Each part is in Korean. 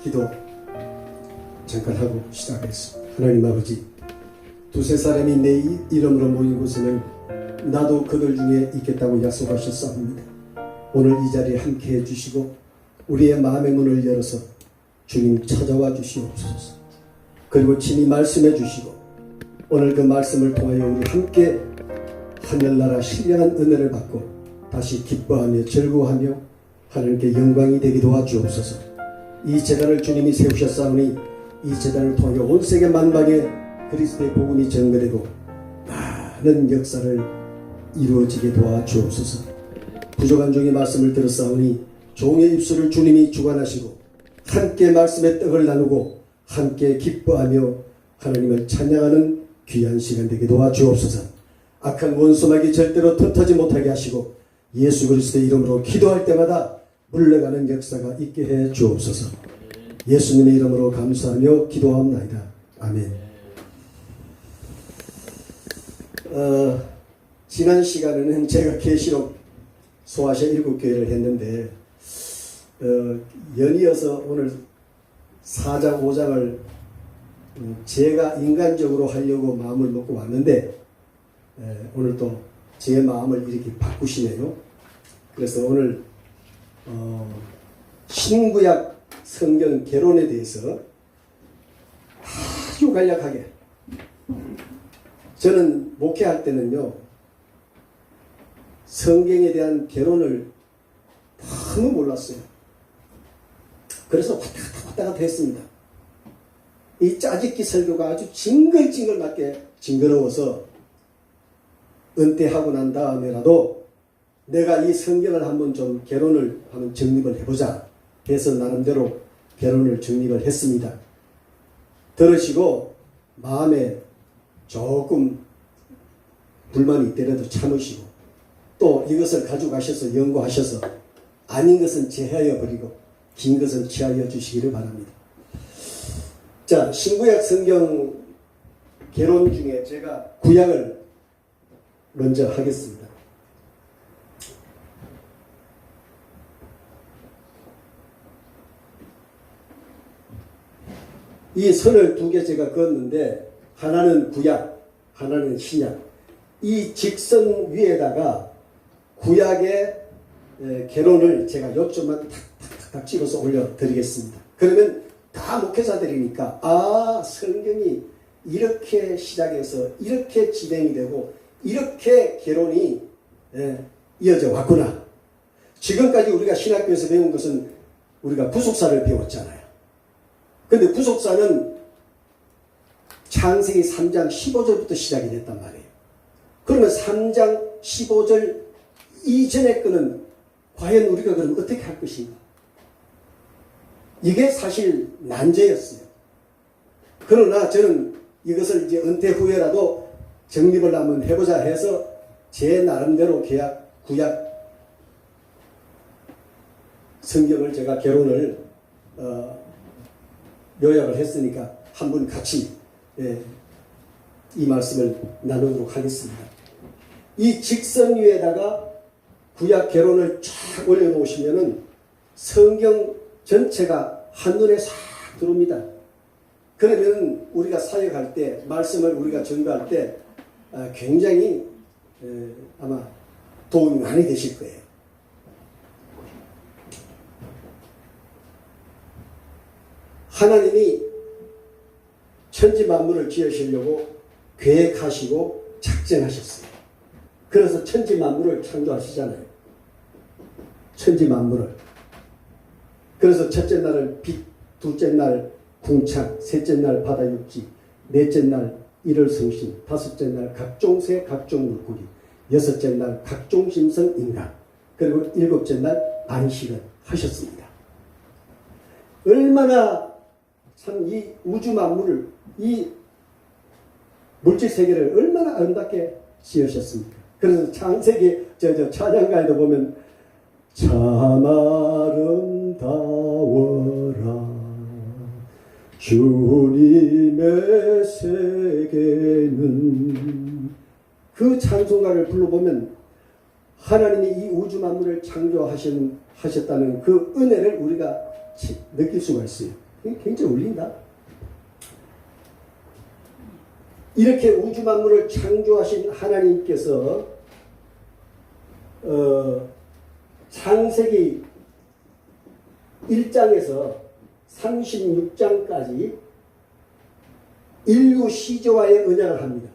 기도 잠깐 하고 시작하겠습니다. 하나님 아버지, 두세 사람이 내 이름으로 모인 곳에는 나도 그들 중에 있겠다고 약속하셨사옵니다. 오늘 이 자리에 함께 해주시고 우리의 마음의 문을 열어서 주님 찾아와 주시옵소서. 그리고 친히 말씀해 주시고 오늘 그 말씀을 통하여 우리 함께 하늘나라 신령한 은혜를 받고 다시 기뻐하며 즐거워하며 하나님께 영광이 되게 도와주옵소서. 이 재단을 주님이 세우셨사오니 이 재단을 통하여 온 세계 만방에 그리스도의 복음이 전거되고 많은 역사를 이루어지게 도와주옵소서. 부족한 종의 말씀을 들었사오니 종의 입술을 주님이 주관하시고 함께 말씀의 떡을 나누고 함께 기뻐하며 하나님을 찬양하는 귀한 시간 되게 도와주옵소서. 악한 원수막이 절대로 틈타지 못하게 하시고 예수 그리스도의 이름으로 기도할 때마다 물러가는 역사가 있게 해 주옵소서. 예수님의 이름으로 감사하며 기도하옵나이다. 아멘. 지난 시간에는 제가 계시록 소아시아 7교회를 했는데 연이어서 오늘 4장 5장을 제가 인간적으로 하려고 마음을 먹고 왔는데 오늘 또 제 마음을 이렇게 바꾸시네요. 그래서 오늘 신구약 성경 개론에 대해서 아주 간략하게, 저는 목회할 때는요 성경에 대한 개론을 너무 몰랐어요. 그래서 왔다 갔다 했습니다. 이 짜집기 설교가 아주 징글징글맞게 징그러워서 은퇴하고 난 다음에라도 내가 이 성경을 한번 좀 개론을 한번 정립을 해보자 해서 나름대로 개론을 정립을 했습니다. 들으시고 마음에 조금 불만이 있더라도 참으시고 또 이것을 가져가셔서 연구하셔서 아닌 것은 제하여 버리고 긴 것은 취하여 주시기를 바랍니다. 자, 신구약 성경 개론 중에 제가 구약을 먼저 하겠습니다. 이 선을 두 개 제가 그었는데 하나는 구약, 하나는 신약. 이 직선 위에다가 구약의 개론을 제가 요점만 탁탁탁 찍어서 올려드리겠습니다. 그러면 다 목회자들이니까 성경이 이렇게 시작해서 이렇게 진행이 되고 이렇게 개론이 이어져 왔구나. 지금까지 우리가 신학교에서 배운 것은 우리가 구속사를 배웠잖아요. 근데 구속사는 창세기 3장 15절부터 시작이 됐단 말이에요. 그러면 3장 15절 이전의 거는 과연 우리가 그럼 어떻게 할 것인가? 이게 사실 난제였어요. 그러나 저는 이것을 이제 은퇴 후에라도 정립을 한번 해보자 해서 제 나름대로 구약 성경을 제가 개론을 요약을 했으니까 한번 같이 이 말씀을 나누도록 하겠습니다. 이 직선 위에다가 구약 개론을 쫙 올려놓으시면은 성경 전체가 한눈에 싹 들어옵니다. 그러면 우리가 사역할 때, 말씀을 우리가 전도할 때 굉장히 아마 도움이 많이 되실 거예요. 하나님이 천지 만물을 지으시려고 계획하시고 작정하셨어요. 그래서 천지 만물을 창조하시잖아요. 천지 만물을. 그래서 첫째 날을 빛, 둘째 날 궁창, 셋째 날 바다 육지, 넷째 날 일월 성신, 다섯째 날 각종 새, 각종 물고기, 여섯째 날 각종 심성 인간, 그리고 일곱째 날 안식을 하셨습니다. 얼마나 참 이 우주 만물을, 이 물질 세계를 얼마나 아름답게 지으셨습니까? 그래서 창세기 찬양가에도 보면 참 아름다워라 주님의 세계는, 그 찬송가를 불러보면 하나님이 이 우주 만물을 창조하셨다는 그 은혜를 우리가 느낄 수가 있어요. 이게 굉장히 울린다. 이렇게 우주 만물을 창조하신 하나님께서 창세기 1장에서 36장까지 인류 시조와의 언약을 합니다.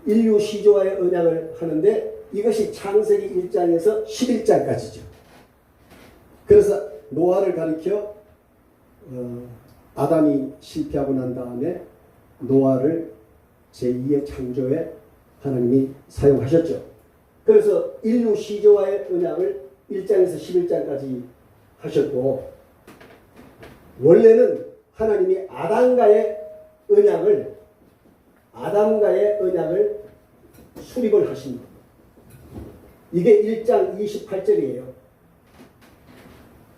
인류 시조와의 언약을 하는데 이것이 창세기 1장에서 11장까지죠. 그래서 노아를 가리켜 아담이 실패하고 난 다음에 노아를 제2의 창조에 하나님이 사용하셨죠. 그래서 인류 시조와의 언약을 1장에서 11장까지 하셨고, 원래는 하나님이 아담과의 언약을 수립을 하십니다. 이게 1장 28절이에요.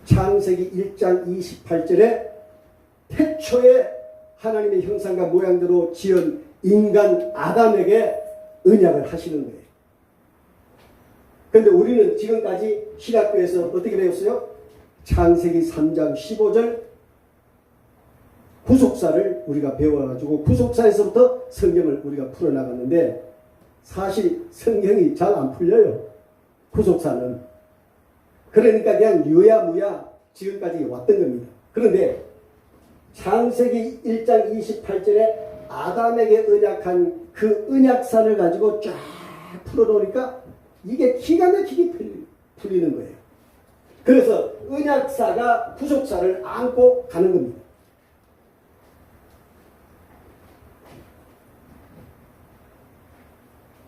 창세기 1장 28절에 태초에 하나님의 형상과 모양대로 지은 인간 아담에게 언약을 하시는 거예요. 그런데 우리는 지금까지 신학교에서 어떻게 배웠어요? 창세기 3장 15절 구속사를 우리가 배워가지고 구속사에서부터 성경을 우리가 풀어나갔는데, 사실 성경이 잘 안 풀려요. 구속사는. 그러니까 그냥 유야무야 지금까지 왔던 겁니다. 그런데 창세기 1장 28절에 아담에게 언약한 그 언약사를 가지고 쫙 풀어놓으니까 이게 기가 막히게 풀리는 거예요. 그래서 언약사가 구속사를 안고 가는 겁니다.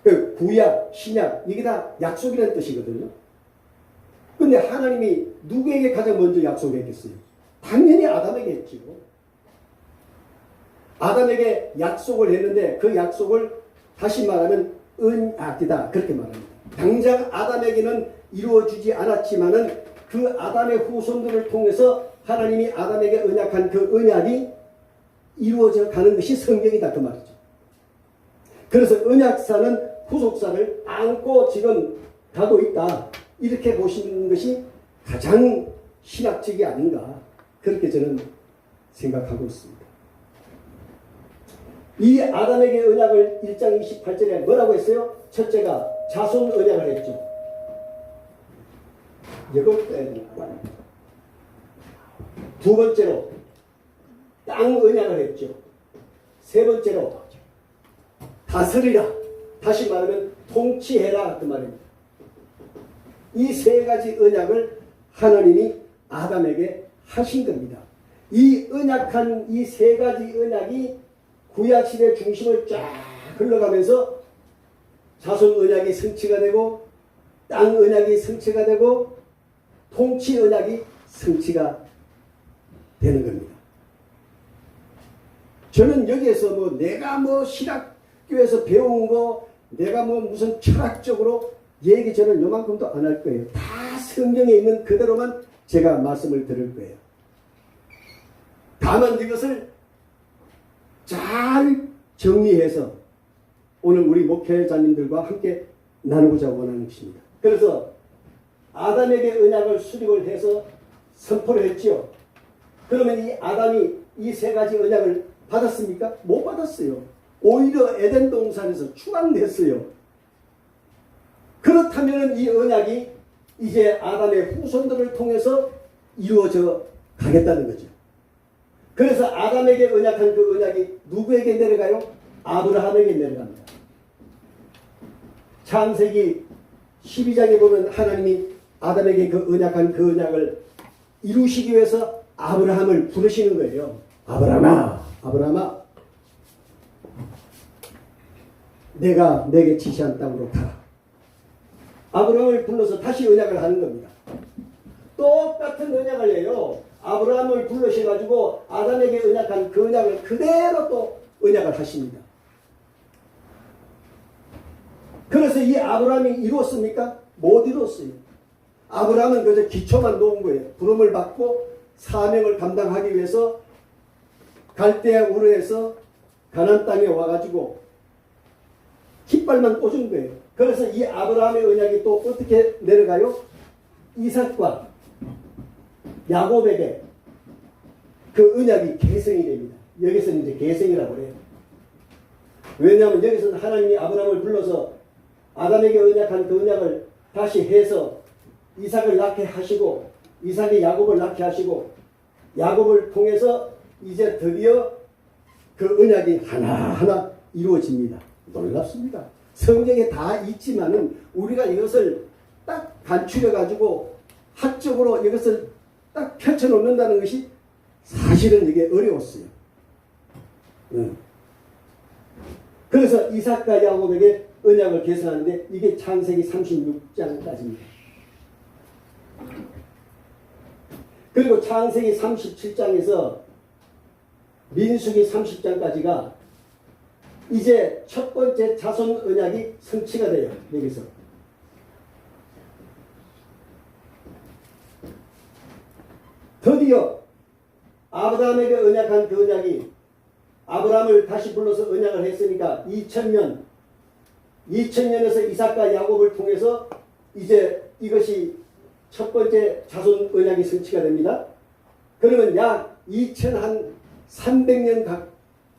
그 구약, 신약 이게 다 약속이라는 뜻이거든요. 근데 하나님이 누구에게 가장 먼저 약속했겠어요? 당연히 아담에게 했죠. 아담에게 약속을 했는데 그 약속을 다시 말하면 언약이다 그렇게 말합니다. 당장 아담에게는 이루어지지 않았지만은 그 아담의 후손들을 통해서 하나님이 아담에게 언약한 그 언약이 이루어져 가는 것이 성경이다 그 말이죠. 그래서 언약사는 구속사를 안고 지금 가고 있다 이렇게 보시는 것이 가장 신학적이 아닌가 그렇게 저는 생각하고 있습니다. 이 아담에게 언약을 1장 28절에 뭐라고 했어요? 첫째가 자손 언약을 했죠. 이걸 빼야 되니까. 두 번째로 땅 언약을 했죠. 세 번째로 다스리라. 다시 말하면 통치해라 그 말입니다. 이 세 가지 언약을 하나님이 아담에게 하신 겁니다. 이 언약한 이 세 가지 언약이 구약시대 중심을 쫙 흘러가면서 자손 언약이 성취가 되고 땅 언약이 성취가 되고 통치 언약이 성취가 되는 겁니다. 저는 여기에서 내가 신학교에서 배운 거 내가 무슨 철학적으로 얘기 저는 요만큼도 안 할 거예요. 다 성경에 있는 그대로만 제가 말씀을 드릴 거예요. 다만 이것을 잘 정리해서 오늘 우리 목회자님들과 함께 나누고자 원하는 것입니다. 그래서 아담에게 언약을 수립을 해서 선포를 했지요. 그러면 이 아담이 이 세 가지 언약을 받았습니까? 못 받았어요. 오히려 에덴 동산에서 추방됐어요. 그렇다면 이 언약이 이제 아담의 후손들을 통해서 이루어져 가겠다는 거죠. 그래서 아담에게 언약한 그 언약이 누구에게 내려가요? 아브라함에게 내려갑니다. 창세기 12장에 보면 하나님이 아담에게 그 언약한 그 언약을 이루시기 위해서 아브라함을 부르시는 거예요. 아브라함아, 아브라함아, 내가 내게 지시한 땅으로 가라. 아브라함을 불러서 다시 언약을 하는 겁니다. 똑같은 언약을 해요. 아브라함을 불러셔가지고 아담에게 언약한 그 언약을 그대로 또 언약을 하십니다. 그래서 이 아브라함이 이루었습니까? 못 이루었어요. 아브라함은 그저 기초만 놓은 거예요. 부름을 받고 사명을 감당하기 위해서 갈대아 우르에서 가나안 땅에 와가지고 깃발만 꽂은 거예요. 그래서 이 아브라함의 언약이 또 어떻게 내려가요? 이삭과 야곱에게 그 언약이 계승이 됩니다. 여기서는 이제 계승이라고 해요. 왜냐하면 여기서는 하나님이 아브라함을 불러서 아담에게 언약한 그 언약을 다시 해서 이삭을 낳게 하시고 이삭이 야곱을 낳게 하시고 야곱을 통해서 이제 드디어 그 언약이 하나하나 이루어집니다. 놀랍습니다. 성경에 다 있지만은 우리가 이것을 딱 간추려 가지고 학적으로 이것을 딱 펼쳐 놓는다는 것이 사실은 이게 어려웠어요. 그래서 이삭과 야곱에게 언약을 계승하는데 이게 창세기 36장까지입니다. 그리고 창세기 37장에서 민수기 30장까지가 이제 첫 번째 자손 언약이 성취가 돼요. 여기서. 드디어 아브라함에게 언약한 그 언약이 아브라함을 다시 불러서 언약을 했으니까 2000년에서 이삭과 야곱을 통해서 이제 이것이 첫 번째 자손 언약이 성취가 됩니다. 그러면 약 2300년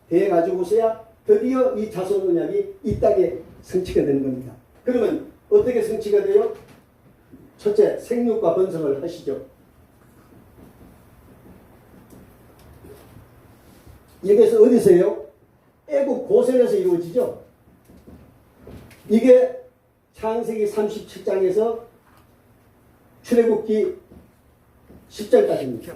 돼 가지고서야 드디어 이 자손 언약이 이 땅에 성취가 되는 겁니다. 그러면 어떻게 성취가 돼요? 첫째, 생육과 번성을 하시죠. 여기서 어디서요? 애굽 고센에서 이루어지죠. 이게 창세기 37장에서 출애굽기 10장까지입니다.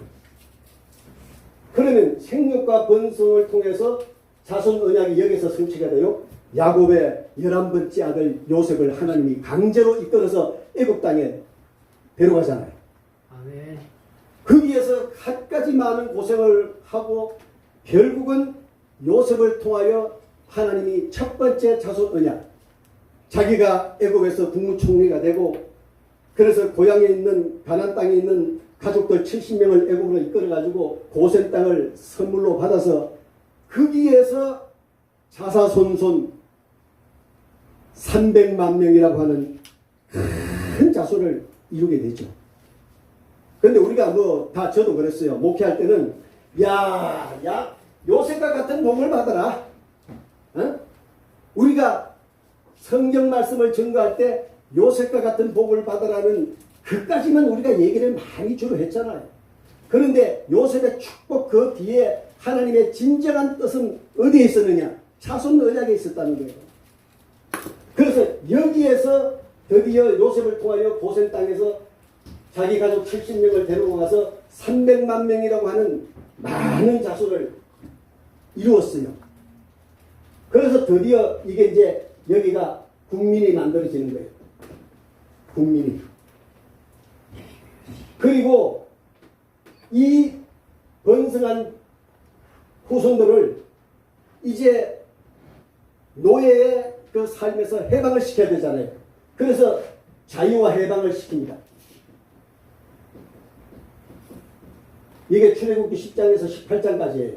그러면 생육과 번성을 통해서 자손 언약이 여기서 성취가 돼요. 야곱의 11번째 아들 요셉을 하나님이 강제로 이끌어서 애굽 땅에 데려가잖아요. 아멘. 거기에서 갖가지 많은 고생을 하고 결국은 요셉을 통하여 하나님이 첫 번째 자손 언약, 자기가 애굽에서 국무총리가 되고 그래서 고향에 있는 가나안 땅에 있는 가족들 70명을 애굽으로 이끌어가지고 고센 땅을 선물로 받아서 거기에서 자사손손 300만 명이라고 하는 큰 자손을 이루게 되죠. 그런데 우리가 뭐 다 저도 그랬어요. 목회할 때는 야 요셉과 같은 복을 받아라. 어? 우리가 성경 말씀을 증거할 때 요셉과 같은 복을 받으라는 그까지만 우리가 얘기를 많이 주로 했잖아요. 그런데 요셉의 축복 그 뒤에 하나님의 진정한 뜻은 어디에 있었느냐? 자손 언약에 있었다는 거예요. 그래서 여기에서 드디어 요셉을 통하여 고센 땅에서 자기 가족 70명을 데리고 가서 300만 명이라고 하는 많은 자손을 이루었어요. 그래서 드디어 이게 이제 여기가 국민이 만들어지는 거예요. 국민이. 그리고 이 번성한 후손들을 이제 노예의 그 삶에서 해방을 시켜야 되잖아요. 그래서 자유와 해방을 시킵니다. 이게 출애굽기 10장에서 18장까지예요.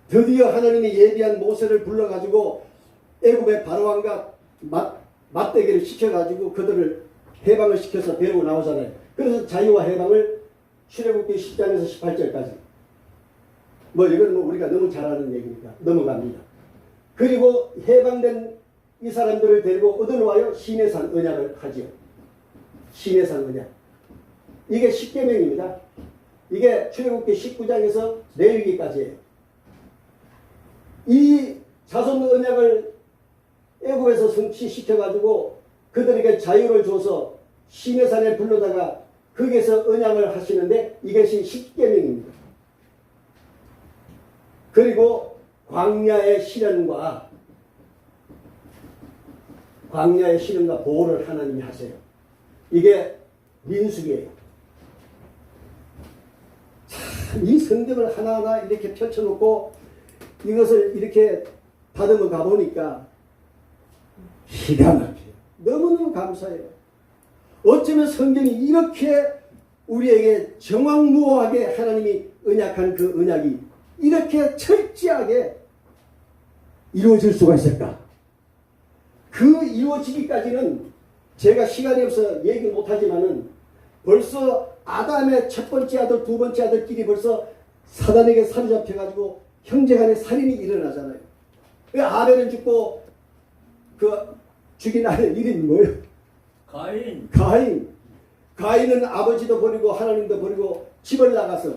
드디어 하나님이 예비한 모세를 불러가지고 애굽의 바로왕과 맞대결을 시켜가지고 그들을 해방을 시켜서 데리고 나오잖아요. 그래서 자유와 해방을 출애굽기 10장에서 18절까지. 뭐 이건 뭐 우리가 너무 잘 아는 얘기니까 넘어갑니다. 그리고 해방된 이 사람들을 데리고 어디로 와요? 시내산 언약을 하지요. 시내산 언약. 이게 10계명입니다. 이게 출애굽기 19장에서 레위기까지예요. 이 자손 언약을 애굽에서 성취시켜가지고 그들에게 자유를 줘서 시내산에 불러다가 거기에서 언약을 하시는데 이것이 10계명입니다. 그리고 광야의 시련과 보호를 하나님이 하세요. 이게 민수기예요. 참, 이 성경을 하나하나 이렇게 펼쳐놓고 이것을 이렇게 다듬어 가보니까 기가 막혀요. 너무너무 감사해요. 어쩌면 성경이 이렇게 우리에게 정확무호하게 하나님이 언약한 그 언약이 이렇게 철저하게 이루어질 수가 있을까? 그 이루어지기까지는 제가 시간이 없어 얘기 못하지만은 벌써 아담의 첫 번째 아들, 두 번째 아들끼리 벌써 사단에게 사로잡혀가지고 형제간의 살인이 일어나잖아요. 왜 아벨은 죽고 그 죽인 아들 이름이 뭐예요? 가인. 가인은 아버지도 버리고 하나님도 버리고 집을 나가서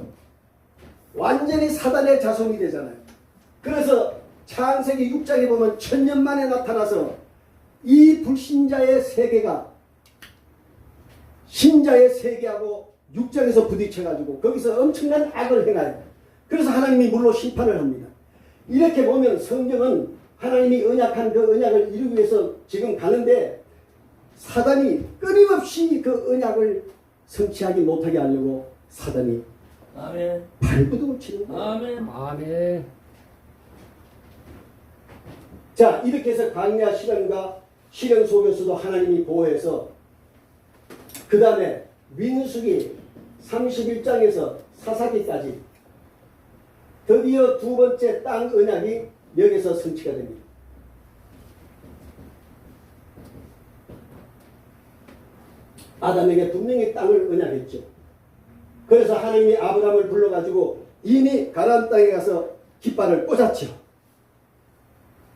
완전히 사단의 자손이 되잖아요. 그래서 창세기 6장에 보면 1000년 만에 나타나서 이 불신자의 세계가 신자의 세계하고 6장에서 부딪혀가지고 거기서 엄청난 악을 행하여 그래서 하나님이 물로 심판을 합니다. 이렇게 보면 성경은 하나님이 언약한 그 언약을 이루기 위해서 지금 가는데 사단이 끊임없이 그 언약을 성취하지 못하게 하려고 사단이 아멘. 발부둥을 치는 거예요. 아멘. 아멘. 자, 이렇게 해서 광야 시련과 시련 속에서도 하나님이 보호해서 그 다음에 민수기 31장에서 사사기까지 드디어 두 번째 땅 언약이 여기서 성취가 됩니다. 아담에게 분명히 땅을 언약했죠. 그래서 하나님이 아브라함을 불러가지고 이미 가나안 땅에 가서 깃발을 꽂았죠.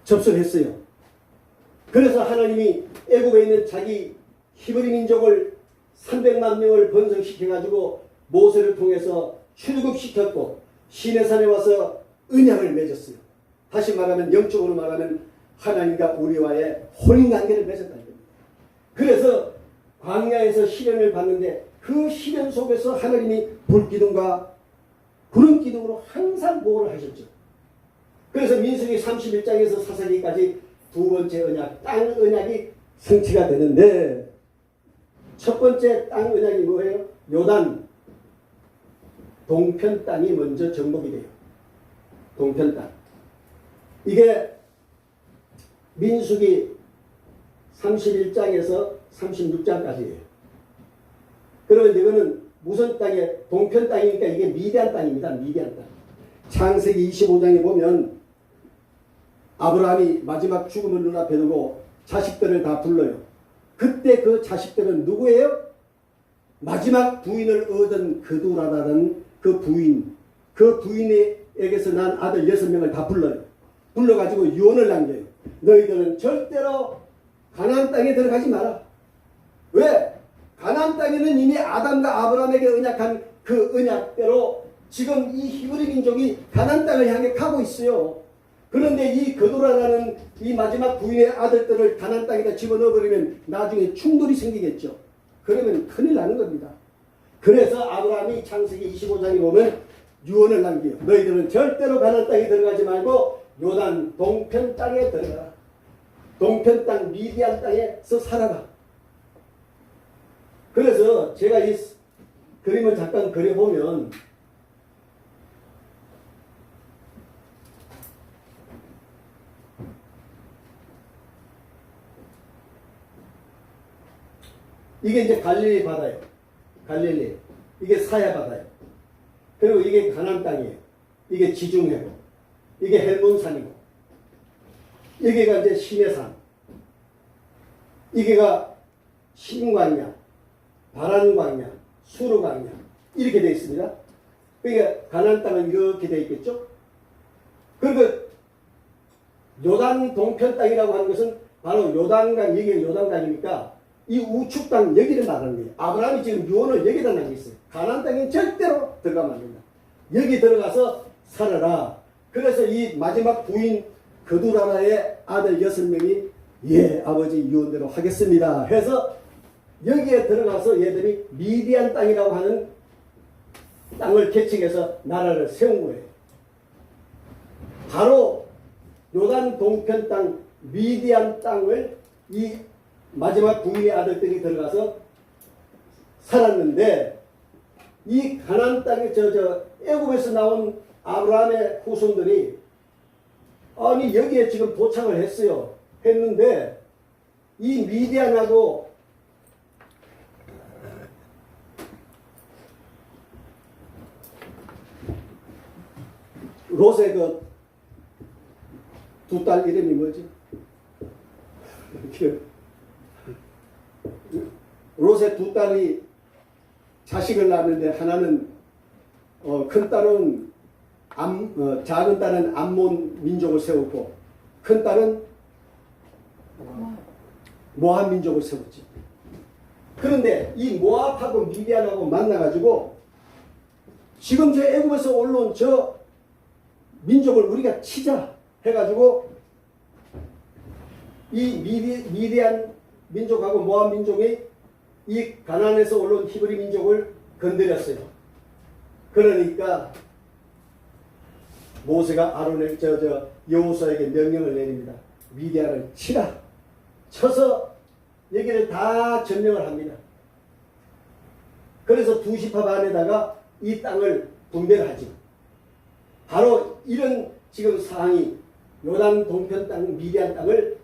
접수했어요. 그래서 하나님이 애굽에 있는 자기 히브리 민족을 300만 명을 번성시켜가지고 모세를 통해서 출국시켰고 시내산에 와서 언약을 맺었어요. 다시 말하면 영적으로 말하면 하나님과 우리와의 혼인관계를 맺었다는 겁니다. 그래서 광야에서 시련을 받는데 그 시련 속에서 하나님이 불기둥과 구름 기둥으로 항상 보호를 하셨죠. 그래서 민수기 31장에서 사사기까지 두 번째 언약, 땅 언약이 성취가 되는데 첫 번째 땅 언약이 뭐예요? 요단 동편 땅이 먼저 정복이 돼요. 동편 땅. 이게 민수기 31장에서 36장까지예요. 그러면 이거는 무슨 땅에 동편 땅이니까 이게 미디안 땅입니다. 미디안 땅. 창세기 25장에 보면 아브라함이 마지막 죽음을 눈앞에 두고 자식들을 다 불러요. 그때 그 자식들은 누구예요? 마지막 부인을 얻은 그두라라는 그 부인, 그 부인에게서 난 아들 6명을 다 불러요. 불러가지고 유언을 남겨요. 너희들은 절대로 가나안 땅에 들어가지 마라. 왜? 가나안 땅에는 이미 아담과 아브라함에게 언약한 그 언약대로 지금 이 히브리 민족이 가나안 땅을 향해 가고 있어요. 그런데 이 그도라라는 이 마지막 부인의 아들들을 가나안 땅에다 집어넣어버리면 나중에 충돌이 생기겠죠. 그러면 큰일 나는 겁니다. 그래서 아브라함이 창세기 25장에 보면 유언을 남겨요. 너희들은 절대로 가나안 땅에 들어가지 말고 요단 동편 땅에 들어가라. 동편 땅 미디안 땅에서 살아라. 그래서 제가 이 그림을 잠깐 그려보면 이게 이제 갈릴리 바다예요. 갈릴리. 이게 사야 바다예요. 그리고 이게 가나안 땅이에요. 이게 지중해고. 이게 헬몬산이고. 여기가 이제 시내산. 이게가 신광야, 바란광야, 수르광야 이렇게 되어 있습니다. 그러니까 가나안 땅은 이렇게 되어 있겠죠. 그리고 요단 동편 땅이라고 하는 것은 바로 요단강, 여기가 요단강이니까 이 우측 땅 여기를 말하는 거예요. 아브라함이 지금 유언을 여기다 남겼어요. 가나안 땅에 절대로 들어가면 안 된다. 여기 들어가서 살아라. 그래서 이 마지막 부인 그두라라의 아들 6명이 예 아버지 유언대로 하겠습니다 해서 여기에 들어가서 얘들이 미디안 땅이라고 하는 땅을 개척해서 나라를 세운 거예요. 바로 요단 동편 땅 미디안 땅을 이 마지막 부인의 아들들이 들어가서 살았는데 이 가나안 땅에 애굽에서 나온 아브라함의 후손들이 아니 여기에 지금 도착을 했는데 이 미디안하고 롯의 그 두 딸 이름이 뭐지? 롯의 두 딸이 자식을 낳았는데 하나는 큰 딸은 작은 딸은 암몬 민족을 세웠고 큰 딸은 모압 민족을 세웠지. 그런데 이 모압하고 미디안하고 만나가지고 지금 저 애굽에서 올라온 저 민족을 우리가 치자 해가지고 이 미디안 민족하고 모압 민족이 이 가나안에서 올라온 히브리 민족을 건드렸어요. 그러니까 모세가 아론을 여호수아에게 명령을 내립니다. 미디안을 치라. 쳐서 여기를 다 점령을 합니다. 그래서 2시파 반에다가 이 땅을 분배를 하죠. 바로 이런 지금 상황이 요단 동편 땅, 미디안 땅을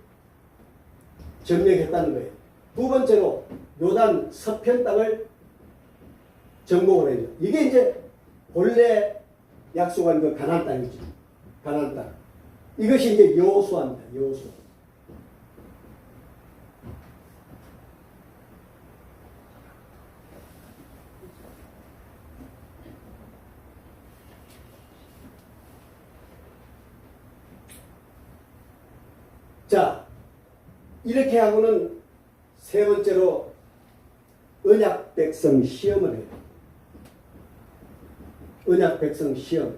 점령했다는 거예요. 두 번째로 요단 서편 땅을 정복을 해요. 이게 이제 본래 약속한 그 가나안 땅이죠. 가나안 땅. 이것이 이제 여호수아입니다. 여호수아. 자, 이렇게 하고는 세 번째로 언약 백성 시험을 해요. 언약 백성 시험.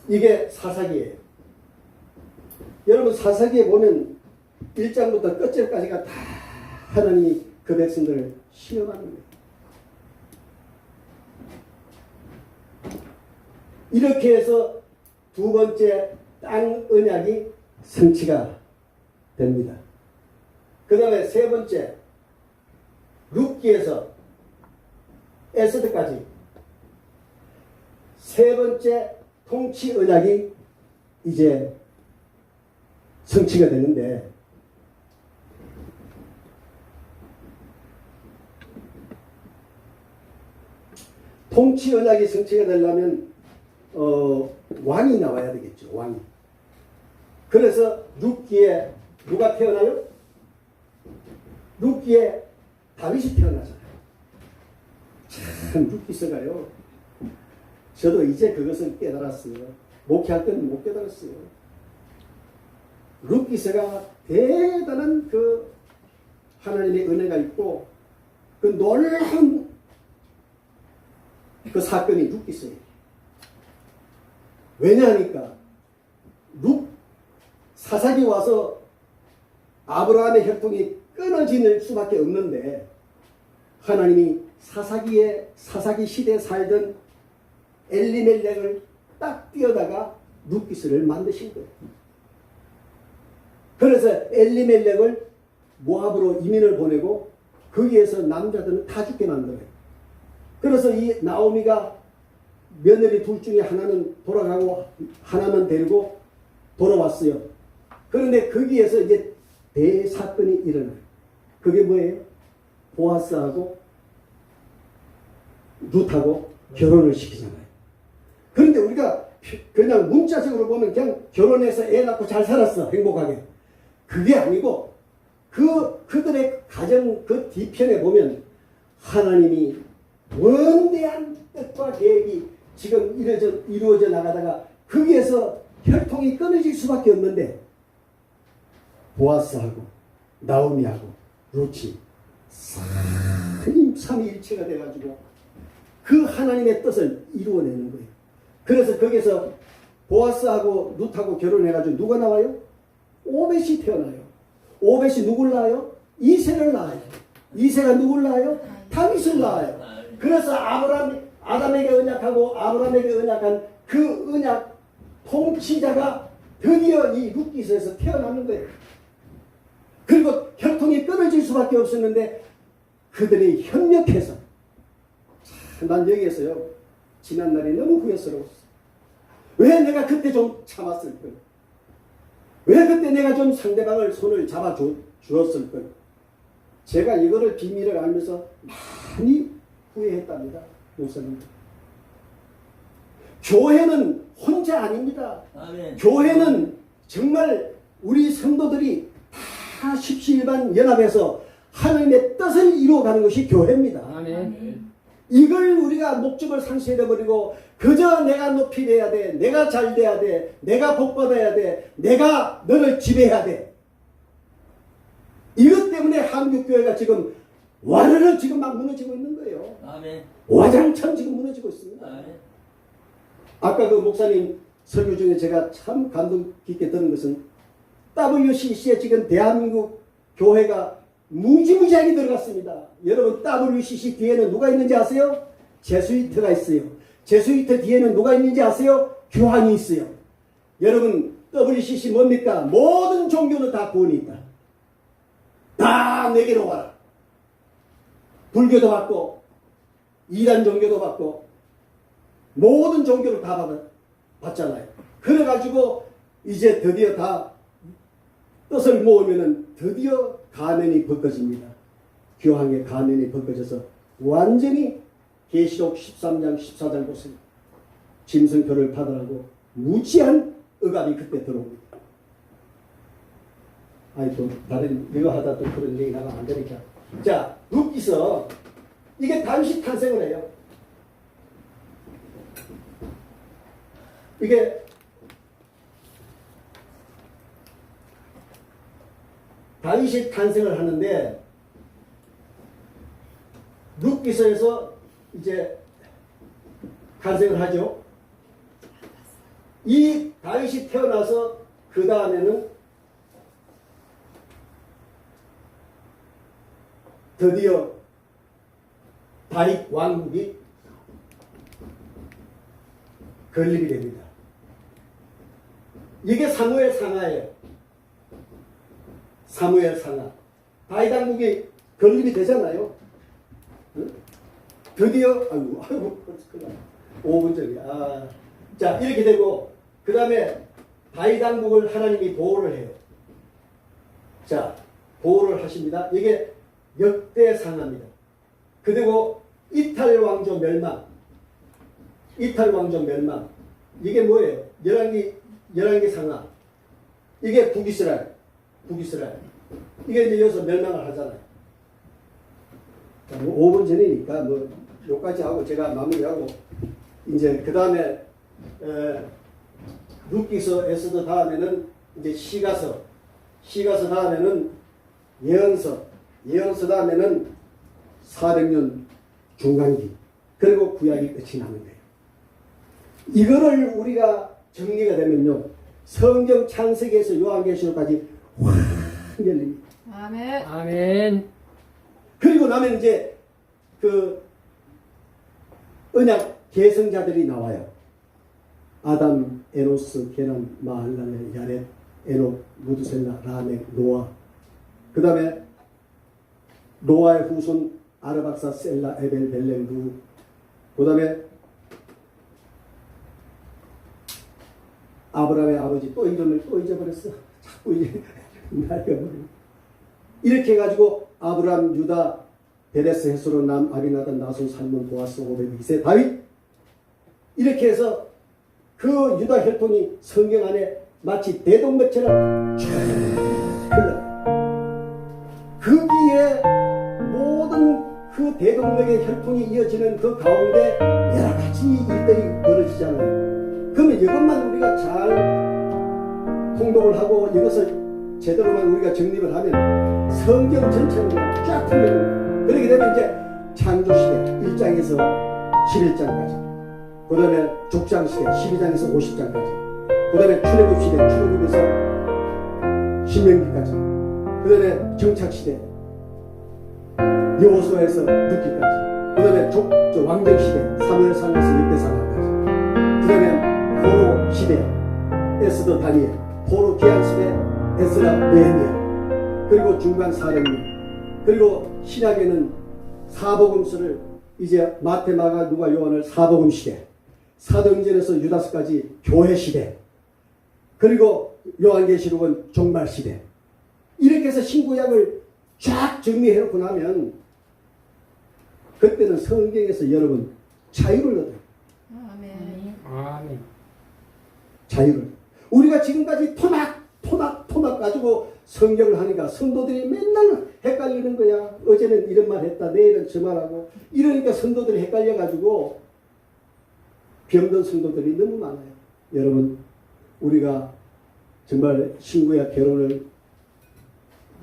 이게 사사기예요. 여러분 사사기에 보면 1장부터 끝절까지가 다 하나님이 그 백성들을 시험하는 거예요. 이렇게 해서 두 번째 땅 언약이 성취가 됩니다. 그 다음에 세 번째 룻기에서 에스더까지 세 번째 통치 언약이 이제 성취가 되는데 통치 언약이 성취가 되려면 왕이 나와야 되겠죠. 왕이. 그래서 룻기에 누가 태어나요? 룻기에 다윗이 태어나잖아요. 참 룻기서가요. 저도 이제 그것을 깨달았어요. 목회할 때는 못 깨달았어요. 룻기서가 대단한 그 하나님의 은혜가 있고 그 놀라운 그 사건이 룻기서예요. 왜냐하니까 사사기 와서 아브라함의 혈통이 끊어질 수밖에 없는데 하나님이 사사기 시대에 살던 엘리멜렉을 딱 띄어다가 룻기스를 만드신 거예요. 그래서 엘리멜렉을 모압으로 이민을 보내고 거기에서 남자들은 다 죽게 만들어요. 그래서 이 나오미가 며느리 둘 중에 하나는 돌아가고 하나만 데리고 돌아왔어요. 그런데 거기에서 이제 대사건이 일어나요. 그게 뭐예요? 보아스하고 룻하고 결혼을 시키잖아요. 그런데 우리가 그냥 문자적으로 보면 그냥 결혼해서 애 낳고 잘 살았어. 행복하게. 그게 아니고 그들의 가정 그 뒤편에 보면 하나님이 원대한 뜻과 계획이 지금 이루어져 나가다가 거기에서 혈통이 끊어질 수밖에 없는데 보아스하고 나오미하고 룻이 삼위일체가 돼가지고 그 하나님의 뜻을 이루어내는 거예요. 그래서 거기서 보아스하고 룻하고 결혼해가지고 누가 나와요? 오벳이 태어나요. 오벳이 누굴 낳아요? 이새를 낳아요. 이새가 누굴 낳아요? 다윗을 낳아요. 그래서 아담에게 언약하고 아브라함에게 언약한 그 언약 통치자가 드디어 이 룻기서에서 태어나는 거예요. 그리고 혈통이 끊어질 수밖에 없었는데 그들이 협력해서 난 여기에서요 지난 날이 너무 후회스러웠어. 왜 내가 그때 좀 참았을까? 왜 그때 내가 좀 상대방을 손을 잡아 주었을까? 제가 이거를 비밀을 알면서 많이 후회했답니다. 목사님. 교회는 혼자 아닙니다. 아멘. 교회는 정말 우리 성도들이 다 십시일반 연합해서 하나님의 뜻을 이루어가는 것이 교회입니다. 아멘. 이걸 우리가 목적을 상실해버리고 그저 내가 높이 돼야 돼, 내가 잘 돼야 돼, 내가 복받아야 돼, 내가 너를 지배해야 돼. 이것 때문에 한국교회가 지금 와르르 지금 막 무너지고 있는 거예요. 아멘. 와장창 지금 무너지고 있습니다. 아멘. 아까 그 목사님 설교 중에 제가 참 감동 깊게 들은 것은 WCC에 지금 대한민국 교회가 무지무지하게 들어갔습니다. 여러분 WCC 뒤에는 누가 있는지 아세요? 제수이트가 있어요. 제수이트 뒤에는 누가 있는지 아세요? 교황이 있어요. 여러분 WCC 뭡니까? 모든 종교는 다 구원이 있다. 다 내게로 와라. 불교도 받고 이단 종교도 받고 모든 종교를 다 받잖아요. 그래가지고 이제 드디어 다 뜻을 모으면은 드디어 가면이 벗겨집니다. 교황의 가면이 벗겨져서 완전히 계시록 13장 14장 보세요. 짐승표를 받으라고 무지한 억압이 그때 들어옵니다. 아니 또 다른 이거 하다 또 그런 얘기 나가면 안 되니까. 자, 룻기서 이게 다윗이 탄생을 해요. 이게 다윗이 탄생을 하는데 룻기서에서 이제 탄생을 하죠. 이 다윗이 태어나서 그 다음에는 드디어 다윗 왕국이 건립이 됩니다. 이게 사무엘 상하예요. 사무엘 상하. 다윗 왕국이 건립이 되잖아요. 응? 드디어 아이고 5분 전이야. 자 이렇게 되고 그 다음에 다윗 왕국을 하나님이 보호를 해요. 자 보호를 하십니다. 이게 역대 상하입니다. 그리고 이탈 왕조 멸망. 이탈 왕조 멸망. 이게 뭐예요? 열왕기 상하. 이게 북이스라엘. 이게 이제 여기서 멸망을 하잖아요. 뭐 5분 전이니까 뭐 요까지 하고 제가 마무리하고 이제 그 다음에 룻기서 에스더 다음에는 이제 시가서 다음에는 예언서 다음에는 400년 중간기 그리고 구약이 끝이 나는 거예요. 이거를 우리가 정리가 되면요 성경 창세기에서 요한계시록까지 확 열립니다. 아멘. 아멘. 그리고 나면 이제 그 언약 계승자들이 나와요. 아담, 에노스, 게람, 마할랄렐, 야렛, 에녹, 무두셀라, 라멕, 노아. 그 다음에 노아의 후손 아르박사, 셀라, 에벨, 벨렘, 루. 그 다음에 아브라함의 아버지 또 이름을 또 잊어버렸어. 자꾸 이제 날려버리고. 이렇게 해가지고 아브라함, 유다, 베레스, 헤스론, 남, 아비나단, 나손, 살몬, 보아스, 오벳, 이세, 다윗. 이렇게 해서 그 유다 혈통이 성경 안에 마치 대동맥처럼 쫙 흘러요. 거기에 모든 그 대동맥의 혈통이 이어지는 그 가운데 여러 가지 일들이 벌어지잖아요. 그러면 이것만 우리가 잘 통독을 하고 이것을 제대로만 우리가 정립을 하면 성경 전체를 쫙 풀려요. 그렇게 되면 이제 창조시대 1장에서 11장까지 그 다음에 족장시대 12장에서 50장까지 그 다음에 출애굽시대 출애굽에서 신명기까지 그 다음에 정착시대 여호수아에서 룻기까지 그 다음에 왕정시대 사무엘상에서 역대상하까지 그 다음에 포로시대 에스더 다니엘 포로 계약시대 에스라 느헤미야 그리고 중간 400년 그리고 신약에는 사복음서를 이제 마태 마가 누가 요한을 사복음시대 사도행전에서 유다서까지 교회시대 그리고 요한계시록은 종말시대 이렇게 해서 신구약을 쫙 정리해놓고 나면 그때는 성경에서 여러분 자유를 얻어요. 아멘. 아멘. 자유를. 우리가 지금까지 토막 가지고 성경을 하니까 성도들이 맨날 헷갈리는 거야. 어제는 이런 말 했다, 내일은 저 말하고. 이러니까 성도들이 헷갈려가지고 병든 성도들이 너무 많아요. 여러분, 우리가 정말 신구약 결혼을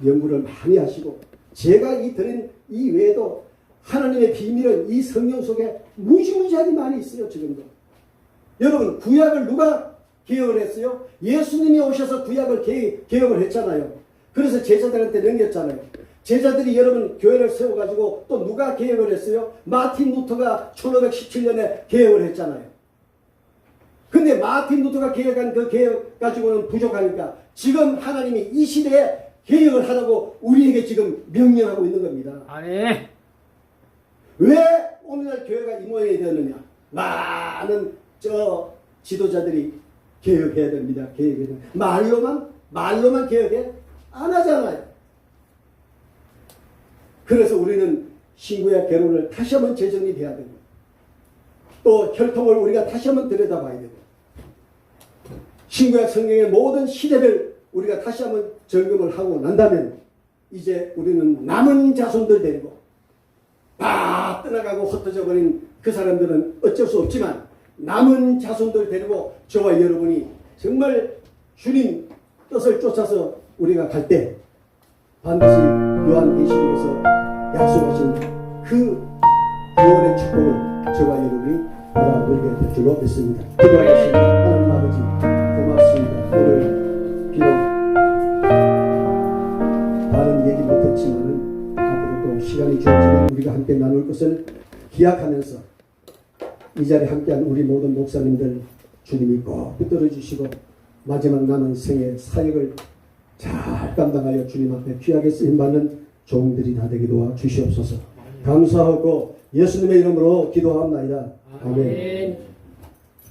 연구를 많이 하시고, 제가 드린 이 외에도 하나님의 비밀은 이 성경 속에 무지무지하게 많이 있어요. 지금도. 여러분, 구약을 누가 개혁을 했어요? 예수님이 오셔서 구약을 개혁을 했잖아요. 그래서 제자들한테 넘겼잖아요. 제자들이 여러분 교회를 세워가지고 또 누가 개혁을 했어요? 마틴 루터가 1517년에 개혁을 했잖아요. 근데 마틴 루터가 개혁한 그 개혁 가지고는 부족하니까 지금 하나님이 이 시대에 개혁을 하라고 우리에게 지금 명령하고 있는 겁니다. 아니. 왜 오늘날 교회가 이 모양이 되었느냐? 많은 지도자들이 개혁해야 됩니다. 개혁해야 됩니다. 말로만 개혁해? 안 하잖아요. 그래서 우리는 신구약 결혼을 다시 한번 재정립해야 되고, 또 혈통을 우리가 다시 한번 들여다봐야 되고, 신구약 성경의 모든 시대를 우리가 다시 한번 점검을 하고 난다면 이제 우리는 남은 자손들 데리고 다 떠나가고 흩어져 버린 그 사람들은 어쩔 수 없지만 남은 자손들 데리고 저와 여러분이 정말 주님 뜻을 쫓아서 우리가 갈 때 반드시 요한계시록에서 약속하신 그 구원의 축복을 저와 여러분이 받아 누리게 될 줄로 믿습니다. 기도하겠습니다. 하나님 아버지 고맙습니다. 오늘 비록 다른 얘기 못했지만은 앞으로 또 시간이 주어지면 우리가 함께 나눌 것을 기약하면서 이 자리에 함께한 우리 모든 목사님들 주님이 꼭 붙들어 주시고 마지막 남은 생의 사역을 잘 감당하여 주님 앞에 귀하게 쓰임받는 종들이 다 되게 도와 주시옵소서. 감사하고 예수님의 이름으로 기도합나이다. 아멘.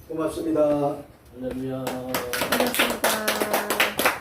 고맙습니다. 할렐루야. 반갑습니다.